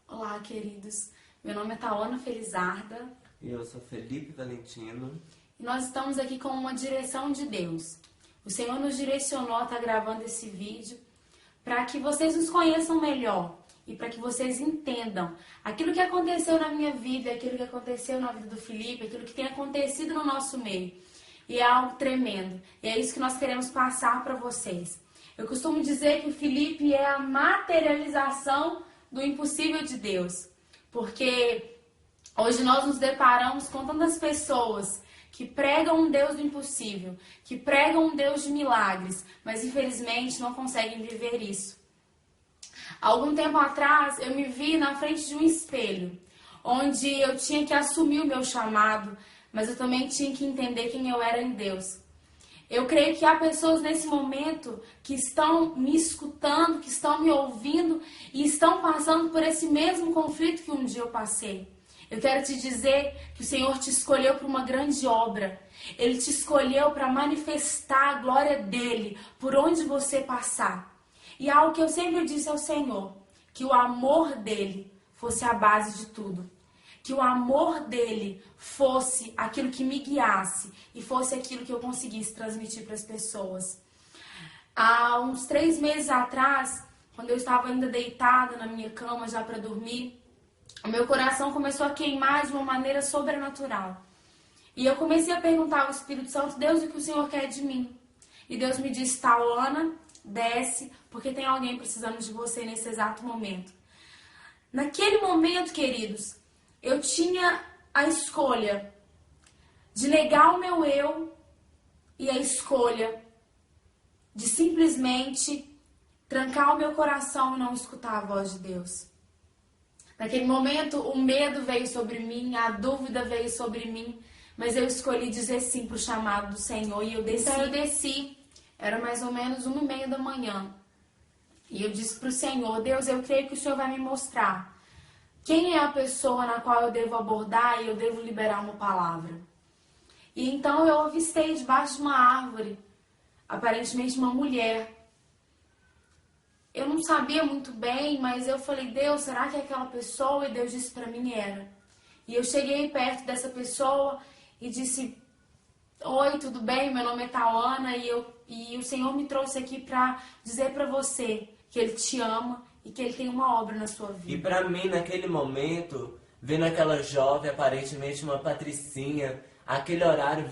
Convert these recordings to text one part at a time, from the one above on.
Olá, queridos. Meu nome é Tawana Felizarda. E eu sou Felipe Valentino. E nós estamos aqui com uma direção de Deus. O Senhor nos direcionou a estar gravando esse vídeo para que vocês nos conheçam melhor e para que vocês entendam aquilo que aconteceu na minha vida, aquilo que aconteceu na vida do Felipe, aquilo que tem acontecido no nosso meio. E é algo tremendo. E é isso que nós queremos passar para vocês. Eu costumo dizer que o Felipe é a materialização do impossível de Deus. Porque hoje nós nos deparamos com tantas pessoas que pregam um Deus do impossível, que pregam um Deus de milagres, mas infelizmente não conseguem viver isso. Há algum tempo atrás eu me vi na frente de um espelho, onde eu tinha que assumir o meu chamado, mas eu também tinha que entender quem eu era em Deus. Eu creio que há pessoas nesse momento que estão me escutando, que estão me ouvindo e estão passando por esse mesmo conflito que um dia eu passei. Eu quero te dizer que o Senhor te escolheu para uma grande obra. Ele te escolheu para manifestar a glória dele por onde você passar. E algo que eu sempre disse ao Senhor, que o amor dele fosse a base de tudo. Que o amor dele fosse aquilo que me guiasse e fosse aquilo que eu conseguisse transmitir para as pessoas. Há uns 3 meses atrás, quando eu estava ainda deitada na minha cama já para dormir, o meu coração começou a queimar de uma maneira sobrenatural. E eu comecei a perguntar ao Espírito Santo: Deus, o que o Senhor quer de mim? E Deus me disse: Tawana, desce, porque tem alguém precisando de você nesse exato momento. Naquele momento, queridos, eu tinha a escolha de negar o meu eu e a escolha de simplesmente trancar o meu coração e não escutar a voz de Deus. Naquele momento, o medo veio sobre mim, a dúvida veio sobre mim, mas eu escolhi dizer sim para o chamado do Senhor e eu desci. Então eu desci, era mais ou menos 1h30 da manhã. E eu disse para o Senhor: Deus, eu creio que o Senhor vai me mostrar quem é a pessoa na qual eu devo abordar e eu devo liberar uma palavra. E então eu avistei debaixo de uma árvore, aparentemente uma mulher. Eu não sabia muito bem, mas eu falei: Deus, será que é aquela pessoa? E Deus disse para mim: era. E eu cheguei perto dessa pessoa e disse: oi, tudo bem? Meu nome é Tawana e o Senhor me trouxe aqui para dizer para você que Ele te ama e que Ele tem uma obra na sua vida. E pra mim, naquele momento, vendo aquela jovem, aparentemente uma patricinha, aquele horário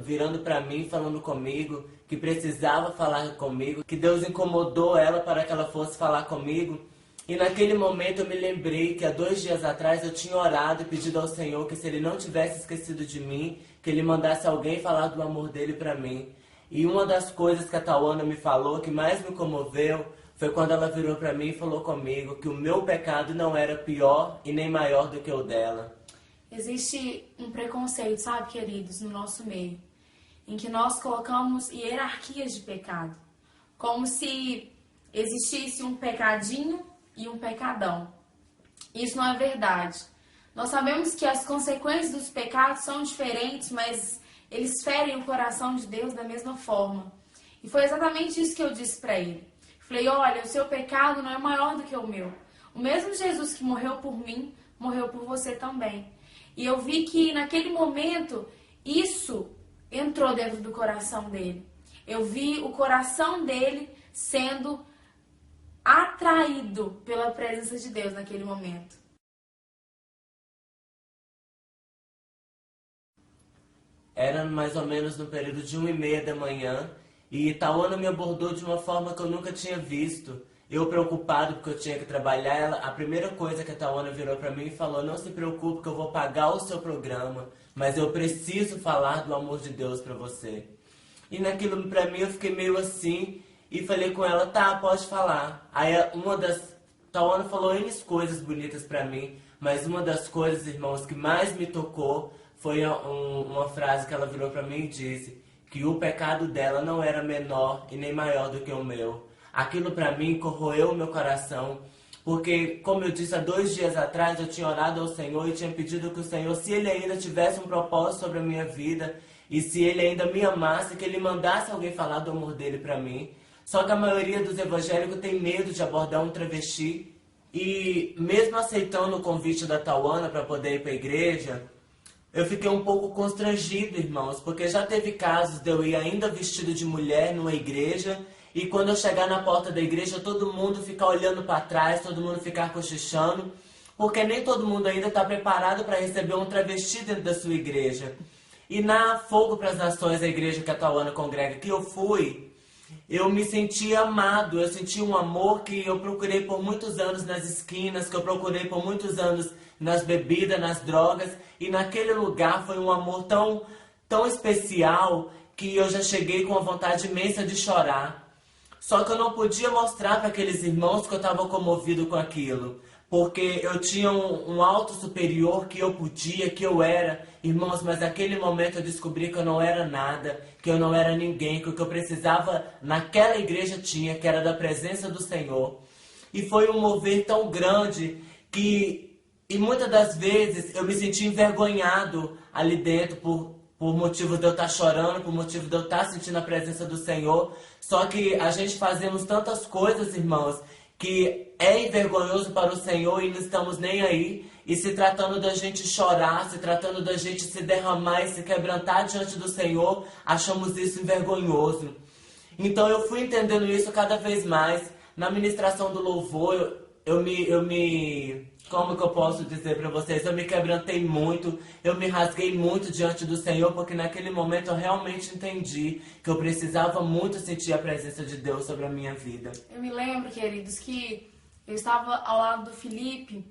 virando pra mim, falando comigo, que precisava falar comigo, que Deus incomodou ela para que ela fosse falar comigo. E naquele momento eu me lembrei que há 2 dias atrás eu tinha orado e pedido ao Senhor que se Ele não tivesse esquecido de mim, que Ele mandasse alguém falar do amor dele pra mim. E uma das coisas que a Tawana me falou, que mais me comoveu, foi quando ela virou pra mim e falou comigo que o meu pecado não era pior e nem maior do que o dela. Existe um preconceito, sabe, queridos, no nosso meio, em que nós colocamos hierarquias de pecado, como se existisse um pecadinho e um pecadão. Isso não é verdade. Nós sabemos que as consequências dos pecados são diferentes, mas eles ferem o coração de Deus da mesma forma. E foi exatamente isso que eu disse para ele. Falei: olha, o seu pecado não é maior do que o meu. O mesmo Jesus que morreu por mim, morreu por você também. E eu vi que naquele momento, isso entrou dentro do coração dele. Eu vi o coração dele sendo atraído pela presença de Deus naquele momento. Era mais ou menos no período de 1h30 da manhã. E Tawana me abordou de uma forma que eu nunca tinha visto. Eu preocupado porque eu tinha que trabalhar, a primeira coisa que a Tawana virou pra mim e falou: não se preocupe que eu vou pagar o seu programa, mas eu preciso falar do amor de Deus pra você. E naquilo pra mim eu fiquei meio assim e falei com ela: tá, pode falar. Aí Tawana falou N coisas bonitas pra mim, mas uma das coisas, irmãos, que mais me tocou foi uma frase que ela virou pra mim e disse que o pecado dela não era menor e nem maior do que o meu. Aquilo pra mim corroeu o meu coração, porque, como eu disse, há 2 dias atrás eu tinha orado ao Senhor e tinha pedido que o Senhor, se Ele ainda tivesse um propósito sobre a minha vida, e se Ele ainda me amasse, que Ele mandasse alguém falar do amor dele pra mim. Só que a maioria dos evangélicos tem medo de abordar um travesti E mesmo aceitando o convite da Tauana para poder ir para a igreja, eu fiquei um pouco constrangido, irmãos, porque já teve casos de eu ir ainda vestido de mulher numa igreja e quando eu chegar na porta da igreja todo mundo ficar olhando para trás, todo mundo ficar cochichando, porque nem todo mundo ainda está preparado para receber um travesti dentro da sua igreja. E na Fogo para as Nações, a igreja que a Tauana congrega, que eu fui, eu me senti amado, eu senti um amor que eu procurei por muitos anos nas esquinas, que eu procurei por muitos anos nas bebidas, nas drogas, e naquele lugar foi um amor tão especial que eu já cheguei com a vontade imensa de chorar. Só que eu não podia mostrar para aqueles irmãos que eu estava comovido com aquilo, porque eu tinha um alto superior que eu podia, que eu era. Irmãos, mas naquele momento eu descobri que eu não era nada, que eu não era ninguém, que o que eu precisava naquela igreja tinha, que era da presença do Senhor. E foi um mover tão grande que, e muitas das vezes, eu me senti envergonhado ali dentro por motivo de eu estar chorando, por motivo de eu estar sentindo a presença do Senhor. Só que a gente fazemos tantas coisas, irmãos, que é envergonhoso para o Senhor e não estamos nem aí. E se tratando da gente chorar, se tratando da gente se derramar e se quebrantar diante do Senhor, achamos isso envergonhoso. Então eu fui entendendo isso cada vez mais. Na ministração do louvor, como que eu posso dizer para vocês? Eu me quebrantei muito, eu me rasguei muito diante do Senhor, porque naquele momento eu realmente entendi que eu precisava muito sentir a presença de Deus sobre a minha vida. Eu me lembro, queridos, que eu estava ao lado do Felipe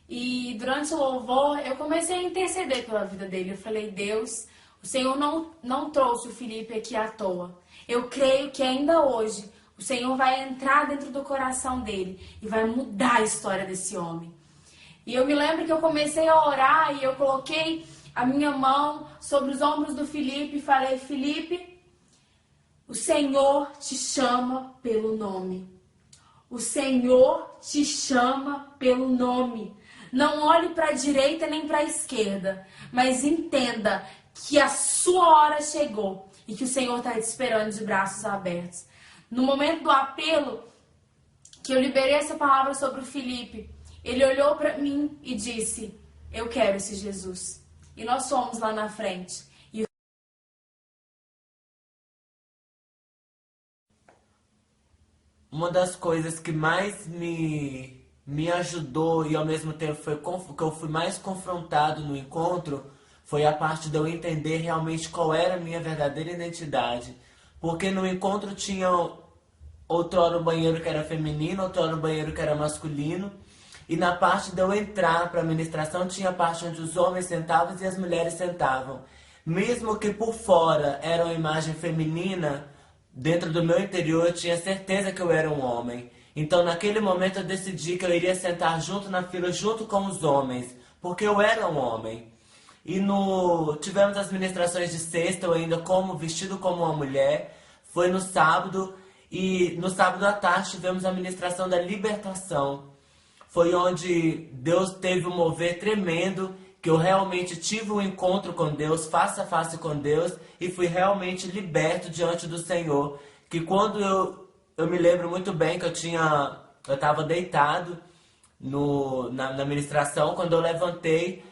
e durante o louvor eu comecei a interceder pela vida dele. Eu falei, Deus, o Senhor não trouxe o Felipe aqui à toa. Eu creio que ainda hoje o Senhor vai entrar dentro do coração dele e vai mudar a história desse homem. E eu me lembro que eu comecei a orar e eu coloquei a minha mão sobre os ombros do Felipe e falei, Felipe, o Senhor te chama pelo nome. O Senhor te chama pelo nome. Não olhe para a direita nem para a esquerda, mas entenda que a sua hora chegou e que o Senhor está te esperando de braços abertos. No momento do apelo, que eu liberei essa palavra sobre o Felipe, ele olhou para mim e disse, eu quero esse Jesus. E nós fomos lá na frente. Uma das coisas que mais me ajudou e ao mesmo tempo que eu fui mais confrontado no encontro foi a parte de eu entender realmente qual era a minha verdadeira identidade. Porque no encontro tinha outrora um banheiro que era feminino, outrora um banheiro que era masculino. E na parte de eu entrar para a ministração tinha a parte onde os homens sentavam e as mulheres sentavam. Mesmo que por fora era uma imagem feminina, dentro do meu interior eu tinha certeza que eu era um homem. Então naquele momento eu decidi que eu iria sentar junto na fila, junto com os homens, porque eu era um homem. E tivemos as ministrações de sexta, eu ainda vestido como uma mulher. Foi no sábado, e no sábado à tarde tivemos a ministração da libertação. Foi onde Deus teve um mover tremendo, que eu realmente tive um encontro com Deus, face a face com Deus, e fui realmente liberto diante do Senhor. Que quando eu me lembro muito bem que eu estava deitado na ministração, quando eu levantei,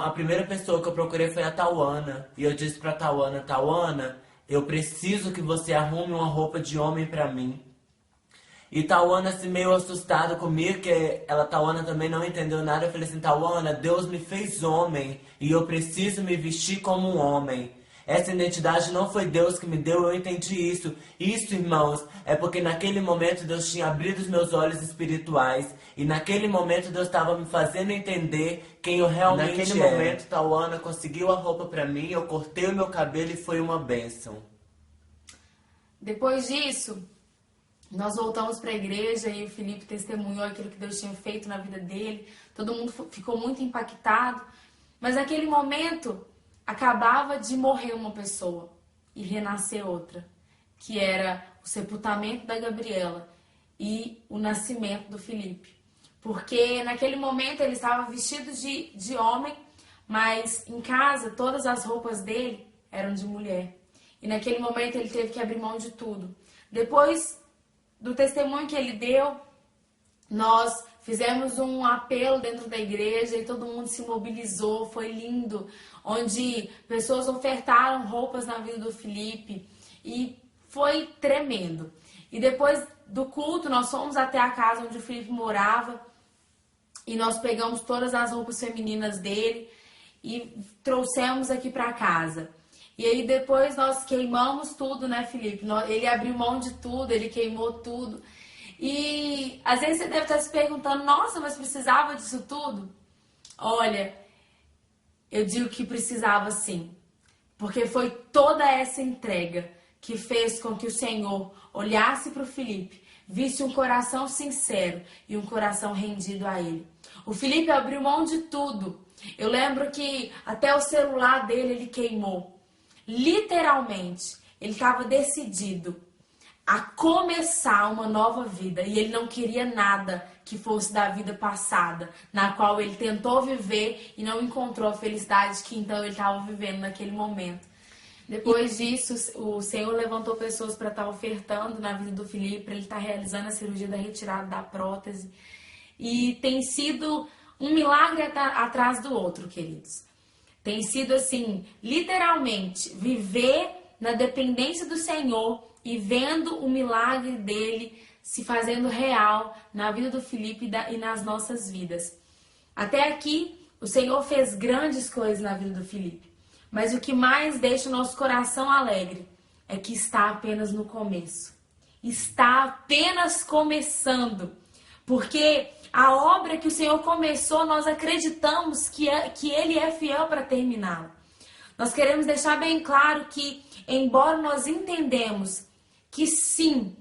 a primeira pessoa que eu procurei foi a Tauana. E eu disse para a Tauana, Tauana, eu preciso que você arrume uma roupa de homem para mim. E Tauana assim meio assustada comigo, que Tauana também não entendeu nada. Eu falei assim, Tauana, Deus me fez homem e eu preciso me vestir como um homem. Essa identidade não foi Deus que me deu, eu entendi isso. Isso, irmãos, é porque naquele momento Deus tinha abrido os meus olhos espirituais. E naquele momento Deus estava me fazendo entender quem eu realmente era. Naquele momento Tauana conseguiu a roupa pra mim, eu cortei o meu cabelo e foi uma bênção. Depois disso, nós voltamos para a igreja e o Felipe testemunhou aquilo que Deus tinha feito na vida dele. Todo mundo ficou muito impactado. Mas naquele momento, acabava de morrer uma pessoa e renascer outra, que era o sepultamento da Gabriela e o nascimento do Felipe. Porque naquele momento ele estava vestido de homem, mas em casa todas as roupas dele eram de mulher. E naquele momento ele teve que abrir mão de tudo. Depois do testemunho que ele deu, Nós fizemos um apelo dentro da igreja e todo mundo se mobilizou, foi lindo, onde pessoas ofertaram roupas na vida do Felipe e foi tremendo. E depois do culto, nós fomos até a casa onde o Felipe morava e nós pegamos todas as roupas femininas dele e trouxemos aqui para casa. E aí depois nós queimamos tudo, né, Felipe? Ele abriu mão de tudo, ele queimou tudo. E às vezes você deve estar se perguntando, nossa, mas precisava disso tudo? Olha, eu digo que precisava sim, porque foi toda essa entrega que fez com que o Senhor olhasse para o Felipe, visse um coração sincero e um coração rendido a Ele. O Felipe abriu mão de tudo. Eu lembro que até o celular dele ele queimou. Literalmente, ele estava decidido a começar uma nova vida e ele não queria nada que fosse da vida passada, na qual ele tentou viver e não encontrou a felicidade que então ele estava vivendo naquele momento. Depois disso, o Senhor levantou pessoas para estar ofertando na vida do Felipe, para ele estar realizando a cirurgia da retirada da prótese. E tem sido um milagre atrás do outro, queridos. Tem sido assim, literalmente, viver na dependência do Senhor e vendo o milagre dele se fazendo real na vida do Felipe e nas nossas vidas. Até aqui, o Senhor fez grandes coisas na vida do Felipe. Mas o que mais deixa o nosso coração alegre é que está apenas no começo. Está apenas começando. Porque a obra que o Senhor começou, nós acreditamos que Ele é fiel para terminá-la. Nós queremos deixar bem claro que, embora nós entendemos que sim,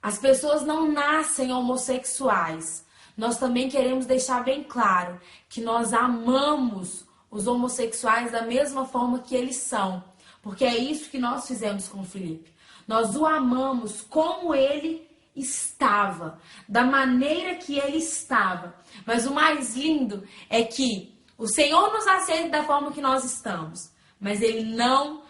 as pessoas não nascem homossexuais, nós também queremos deixar bem claro que nós amamos os homossexuais da mesma forma que eles são. Porque é isso que nós fizemos com o Felipe. Nós o amamos como ele estava, da maneira que ele estava. Mas o mais lindo é que o Senhor nos aceita da forma que nós estamos, mas Ele não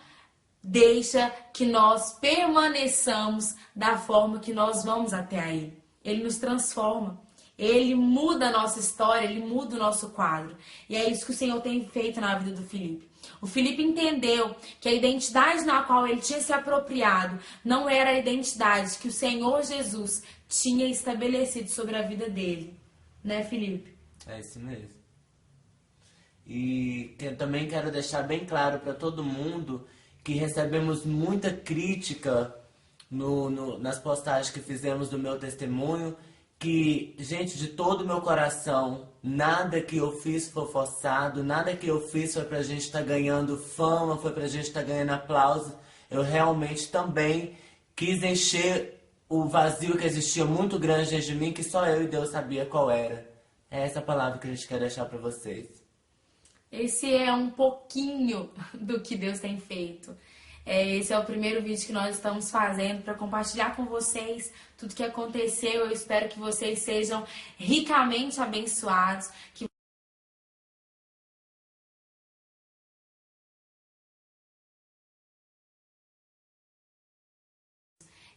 deixa que nós permaneçamos da forma que nós vamos até a Ele. Ele nos transforma. Ele muda a nossa história, Ele muda o nosso quadro. E é isso que o Senhor tem feito na vida do Felipe. O Felipe entendeu que a identidade na qual ele tinha se apropriado não era a identidade que o Senhor Jesus tinha estabelecido sobre a vida dele. Né, Felipe? É isso mesmo. E também quero deixar bem claro para todo mundo que recebemos muita crítica nas postagens que fizemos do meu testemunho, que, gente, de todo o meu coração, nada que eu fiz foi forçado, nada que eu fiz foi pra gente estar ganhando fama, foi pra gente estar ganhando aplauso. Eu realmente também quis encher o vazio que existia muito grande dentro de mim, que só eu e Deus sabia qual era. É essa palavra que a gente quer deixar pra vocês. Esse é um pouquinho do que Deus tem feito. Esse é o primeiro vídeo que nós estamos fazendo para compartilhar com vocês tudo que aconteceu. Eu espero que vocês sejam ricamente abençoados.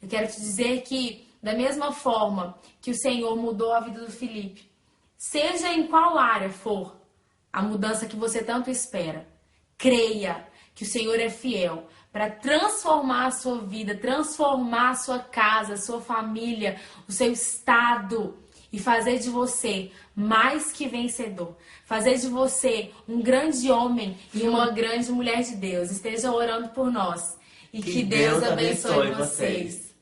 Eu quero te dizer que, da mesma forma que o Senhor mudou a vida do Felipe, seja em qual área for a mudança que você tanto espera, creia que o Senhor é fiel para transformar a sua vida, transformar a sua casa, a sua família, o seu estado e fazer de você mais que vencedor. Fazer de você um grande homem e uma grande mulher de Deus. Esteja orando por nós. E que Deus abençoe vocês.